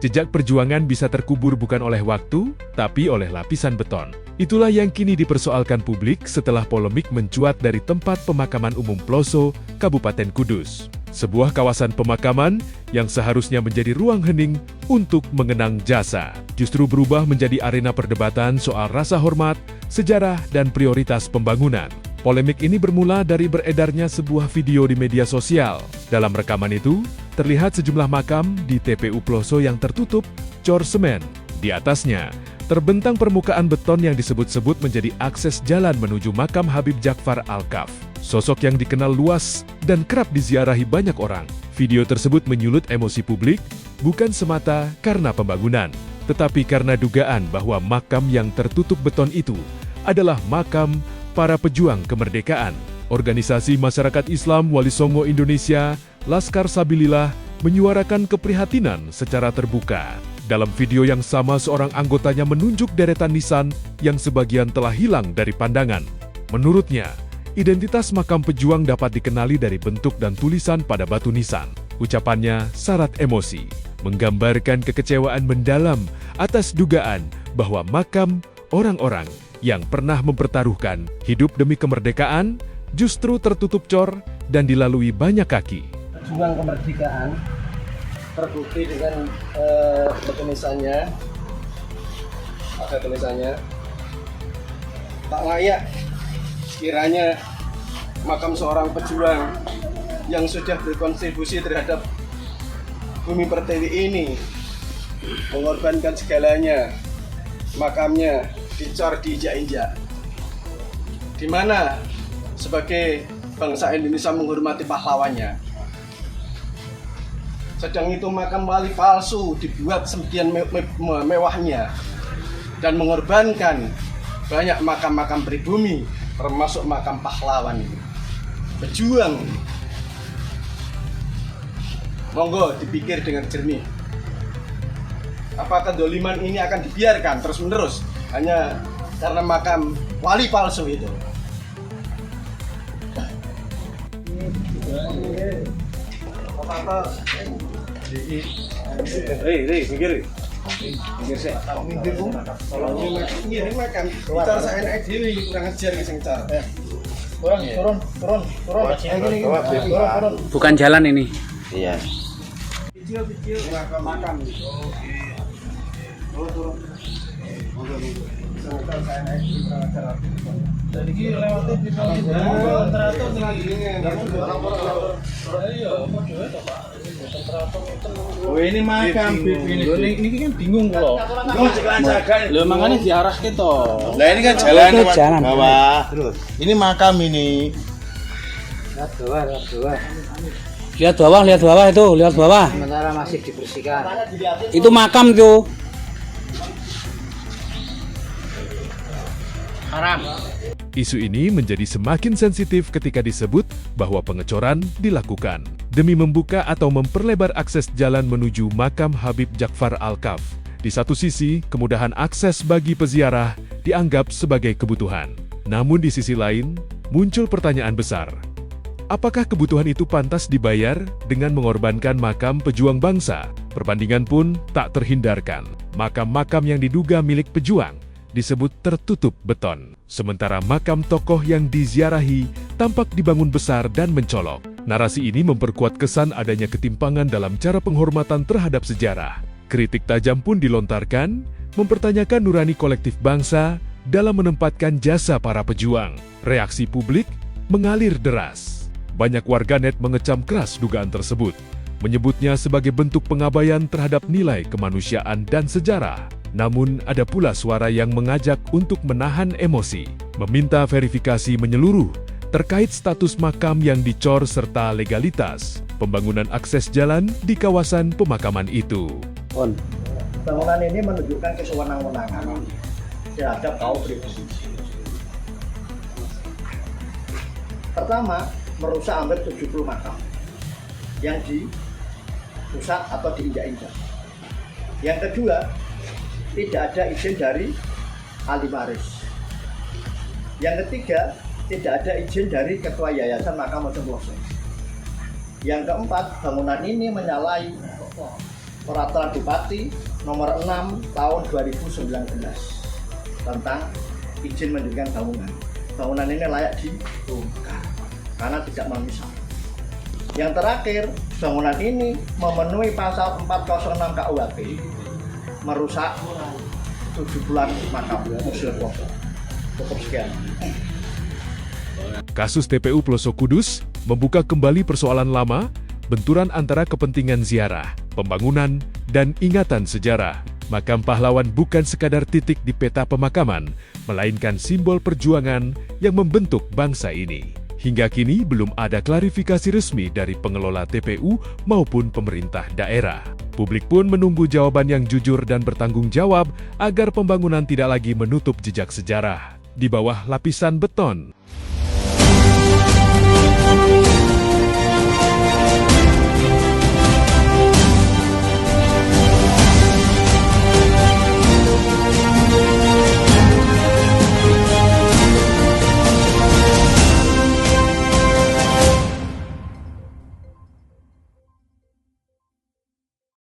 Jejak perjuangan bisa terkubur bukan oleh waktu, tapi oleh lapisan beton. Itulah yang kini dipersoalkan publik setelah polemik mencuat dari tempat pemakaman umum Ploso, Kabupaten Kudus. Sebuah kawasan pemakaman yang seharusnya menjadi ruang hening untuk mengenang jasa, justru berubah menjadi arena perdebatan soal rasa hormat, sejarah, dan prioritas pembangunan. Polemik ini bermula dari beredarnya sebuah video di media sosial. Dalam rekaman itu, terlihat sejumlah makam di TPU Ploso yang tertutup cor semen. Di atasnya, terbentang permukaan beton yang disebut-sebut menjadi akses jalan menuju makam Habib Djaqfar Al-Kaf. Sosok yang dikenal luas dan kerap diziarahi banyak orang. Video tersebut menyulut emosi publik, bukan semata karena pembangunan, tetapi karena dugaan bahwa makam yang tertutup beton itu adalah makam para pejuang kemerdekaan. Organisasi Masyarakat Islam Wali Songo Indonesia, Laskar Sabilillah, menyuarakan keprihatinan secara terbuka. Dalam video yang sama, seorang anggotanya menunjuk deretan nisan yang sebagian telah hilang dari pandangan. Menurutnya, identitas makam pejuang dapat dikenali dari bentuk dan tulisan pada batu nisan. Ucapannya syarat emosi, menggambarkan kekecewaan mendalam atas dugaan bahwa makam orang-orang yang pernah mempertaruhkan hidup demi kemerdekaan justru tertutup cor dan dilalui banyak kaki. Pejuang kemerdekaan terbukti dengan tulisannya, ada tulisannya, tak layak kiranya makam seorang pejuang yang sudah berkontribusi terhadap bumi pertiwi ini, mengorbankan segalanya, makamnya dicor, diinjak-injak. Di mana sebagai bangsa Indonesia menghormati pahlawannya. Sedang itu makam wali palsu dibuat sedemikian mewahnya dan mengorbankan banyak makam-makam pribumi, termasuk makam pahlawan ini. Pejuang. Monggo dipikir dengan jernih. Apakah doliman ini akan dibiarkan terus-menerus hanya karena makam wali palsu itu? Minggir sih. Minggir Bu. Ini makam. Bicara saya naik dewi kurang ajar sing cara. Turun. Bukan jalan ini. Iya. Video makam. Turun. Jadi ini lewatnya di teratur oh ini makam ini kan bingung loh. Lo makanya diarah gitu. Nah ini kan jalan bawah. Terus. Ini makam ini. Lihat bawah itu, lihat bawah. Sementara masih dibersihkan. Itu makam tuh. Haram. Isu ini menjadi semakin sensitif ketika disebut bahwa pengecoran dilakukan demi membuka atau memperlebar akses jalan menuju makam Habib Djaqfar Al-Kaf. Di satu sisi, kemudahan akses bagi peziarah dianggap sebagai kebutuhan. Namun di sisi lain, muncul pertanyaan besar. Apakah kebutuhan itu pantas dibayar dengan mengorbankan makam pejuang bangsa? Perbandingan pun tak terhindarkan. Makam-makam yang diduga milik pejuang disebut tertutup beton. Sementara makam tokoh yang diziarahi tampak dibangun besar dan mencolok. Narasi ini memperkuat kesan adanya ketimpangan dalam cara penghormatan terhadap sejarah. Kritik tajam pun dilontarkan, mempertanyakan nurani kolektif bangsa dalam menempatkan jasa para pejuang. Reaksi publik mengalir deras. Banyak warganet mengecam keras dugaan tersebut, menyebutnya sebagai bentuk pengabaian terhadap nilai kemanusiaan dan sejarah. Namun ada pula suara yang mengajak untuk menahan emosi, meminta verifikasi menyeluruh terkait status makam yang dicor serta legalitas pembangunan akses jalan di kawasan pemakaman itu. Bangunan ini menunjukkan kesewenang-wenangan terhadap kaum pribumi. Pertama, merusak hampir 70 makam yang dirusak atau diinjak-injak. Yang kedua, tidak ada izin dari ahli waris. Yang ketiga, tidak ada izin dari Ketua Yayasan Makam Ploso. Yang keempat, bangunan ini menyalahi Peraturan Bupati nomor 6 tahun 2019 tentang izin mendirikan bangunan. Bangunan ini layak dibongkar karena tidak memenuhi syarat. Yang terakhir, bangunan ini memenuhi pasal 406 KUHP, merusak 7 makam Museum Poso. Cukup sekian. Kasus TPU Ploso Kudus membuka kembali persoalan lama, benturan antara kepentingan ziarah, pembangunan, dan ingatan sejarah. Makam pahlawan bukan sekadar titik di peta pemakaman, melainkan simbol perjuangan yang membentuk bangsa ini. Hingga kini belum ada klarifikasi resmi dari pengelola TPU maupun pemerintah daerah. Publik pun menunggu jawaban yang jujur dan bertanggung jawab agar pembangunan tidak lagi menutup jejak sejarah di bawah lapisan beton.